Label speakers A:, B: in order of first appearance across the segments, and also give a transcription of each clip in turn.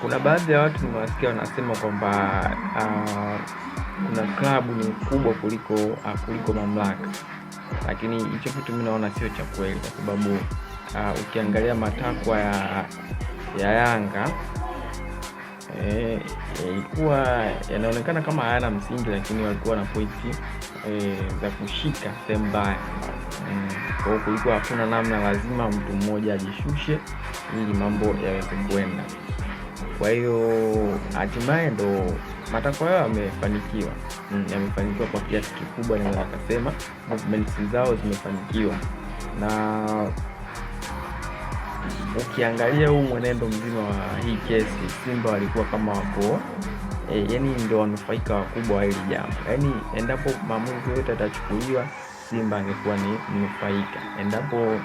A: Kuna baadhi ya watu nimewasikia wanasema kwamba kuna klabu ni kubwa kuliko mamlaka, lakini hicho kitu mimi naona sio cha kweli, kwa sababu ukiangalia matakwa ya Yanga ilikuwa yanaonekana kama hayana msingi, lakini walikuwa na pointi za kushika sehemu mbaya. Kwa hiyo kulikuwa hakuna namna, lazima mtu mmoja ajishushe ili mambo yaweze kwenda. Kwa hiyo hatimaye ndo matakwa yao yamefanikiwa kwa kiasi kikubwa, na wakasema movements zao zimefanikiwa. Na ukiangalia huu mwenendo mzima wa hii kesi, Simba walikuwa kama wako yani ndio wanufaika wakubwa wa hili jambo. Yani endapo maamuzi yote yatachukuliwa, Simba angekuwa ni mnufaika. Endapo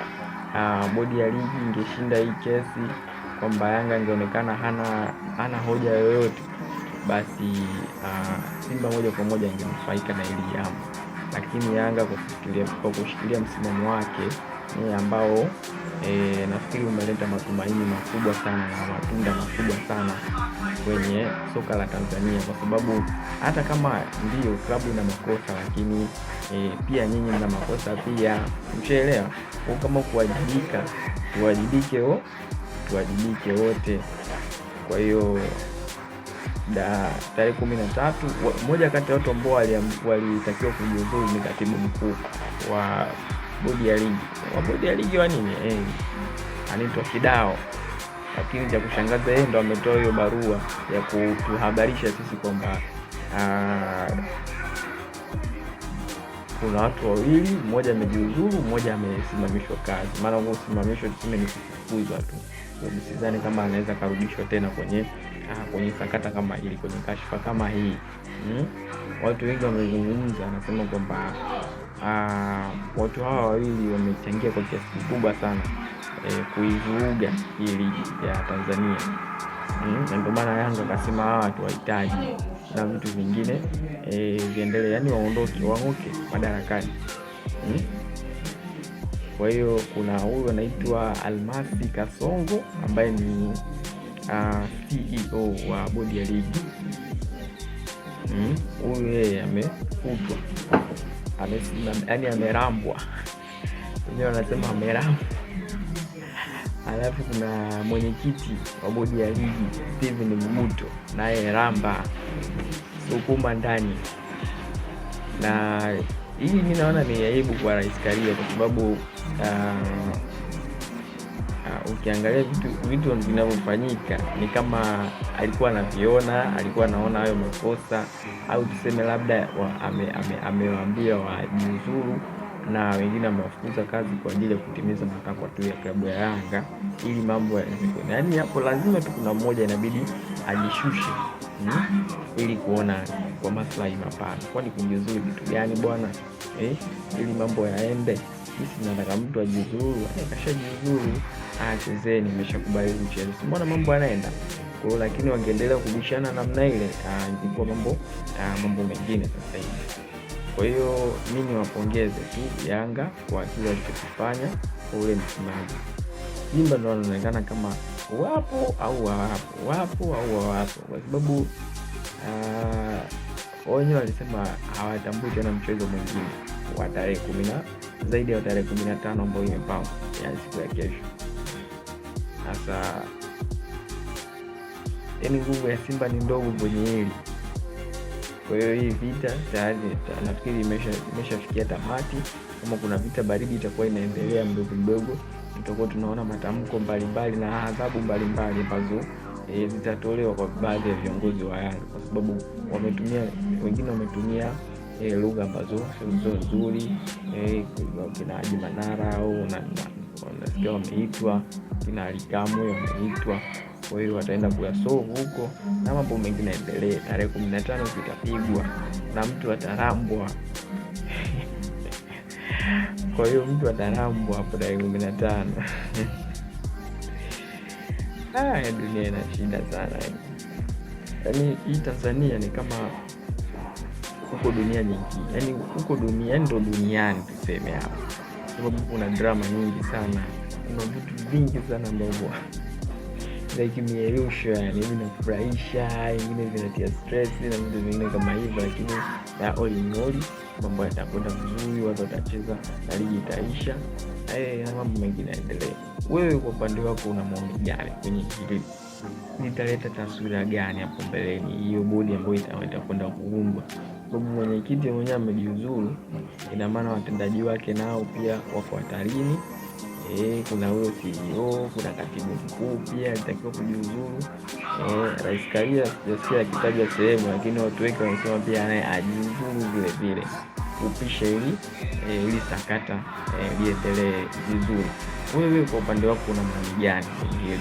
A: bodi ya ligi ingeshinda hii kesi kwamba Yanga ingeonekana hana hoja yoyote, basi Simba moja kwa moja ingenufaika na hili jambo. Lakini Yanga kwa kushikilia msimamo wake ni ambao nafikiri umeleta matumaini makubwa sana na matunda makubwa sana kwenye soka la Tanzania, kwa sababu hata kama ndio klabu ina makosa, lakini pia nyinyi mna makosa pia, mshaelewa. Kama kuwajibika, tuwajibike wote. Kwa hiyo tarehe 13 moja kati ya watu ambao walitakiwa kujiuzuru ni katibu mkuu wa bodi ya ligi wa nini anaitwa Kidao. Lakini cha kushangaza, yeye ndo ametoa hiyo barua ya kutuhabarisha sisi kwamba kuna watu wawili, mmoja amejiuzuru, mmoja amesimamishwa kazi. Maana huko kusimamishwa tuseme ni kufukuzwa tu. Sidhani kama anaweza karudishwa tena kwenye sakata kama hili, kwenye kashfa kama hii. Watu wengi wamezungumza, anasema kwamba watu hawa wawili wamechangia kwa kiasi kikubwa sana kuivuruga hii ligi ya Tanzania. Na ndio maana Yanga akasema hawa watu wahitaji na vitu vingine viendelee, yani waondoke madarakani. Kwa hiyo kuna huyu anaitwa Almasi Kasongo ambaye ni CEO wa bodi ya ligi. Huyu yeye amefutwa, yani amerambwa, wenyewe wanasema amerambwa. Alafu kuna mwenyekiti wa bodi ya ligi Steven Mguto, naye ramba sukuma ndani. Na hii mimi naona ni aibu kwa Rais Karia, kwa sababu ukiangalia vitu vinavyofanyika ni kama alikuwa anaviona, alikuwa anaona hayo makosa, au tuseme labda amewaambia wajiuzuru, na wengine amewafukuza kazi kwa ajili ya kutimiza matakwa tu ya klabu ya Yanga ili mambo yaende. Yaani hapo lazima tu kuna mmoja inabidi ajishushe ili kuona kwa maslahi mapana. Kwani kujiuzuru vitu gani bwana? Ili mambo yaende. Sisi nataka mtu ajiuzuru, kashajiuzuru, chezeni, nimeshakubali kucheza. Mbona mambo yanaenda? Kwa hiyo lakini wangeendelea kubishana namna ile, ingekuwa mambo mengine sasa hivi. Kwa hiyo mimi niwapongeze tu Yanga kwa kile walichofanya kwa ule msimamo. Simba ndio wanaonekana kama wapo au hawapo, kwa sababu wenyewe walisema hawatambui tena mchezo mwingine wa tarehe 10 zaidi ya tarehe 15 ambayo imepangwa, yani siku ya kesho. Sasa nguvu ya Simba ni ndogo kwenye hili. Kwa hiyo hii vita tayari nafikiri imeshafikia tamati. Kama kuna vita baridi itakuwa inaendelea mdogo, tutakuwa tunaona matamko mbalimbali na adhabu mbalimbali ambazo zitatolewa kwa baadhi ya viongozi wa Yanga, kwa sababu wengine wametumia lugha ambazo sio nzuri. Kina Haji Manara au nasikia wameitwa, kina Alikamu wameitwa. Kwa hiyo wataenda kuyasolve huko na mambo mengine yaendelee. Tarehe 15 kitapigwa na mtu atarambwa. Kwa hiyo mtu atarambwa hapo tarehe 15. Dunia ina shida sana. Yaani hii Tanzania ni kama huko dunia nyingine. Yaani huko duniani ndo duniani tuseme hapo. Sababu kuna drama nyingi sana. Kuna vitu vingi sana ambavyo like mielusho, yani vinafurahisha, vingine vinatia stress na vitu vingine kama hivyo, lakini all in all mambo yatakwenda vizuri, watu watacheza na ligi itaisha, na mambo mengine yaendelee. Wewe kwa upande wako una maoni gani kwenye hili? Nitaleta taswira gani hapo mbeleni hiyo bodi ambayo itakwenda kuundwa? Sababu mwenyekiti mwenyewe amejiuzuru, ina maana watendaji wake nao pia wako hatarini. Kuna huyo CEO, kuna katibu mkuu pia alitakiwa kujiuzuru. Rais Karia sijasikia akitaja sehemu, lakini watu wengi wanasema pia naye ajiuzuru vile vile kupisha ili sakata liendelee vizuri. Wewe kwa upande wako una maoni gani kwenye hili?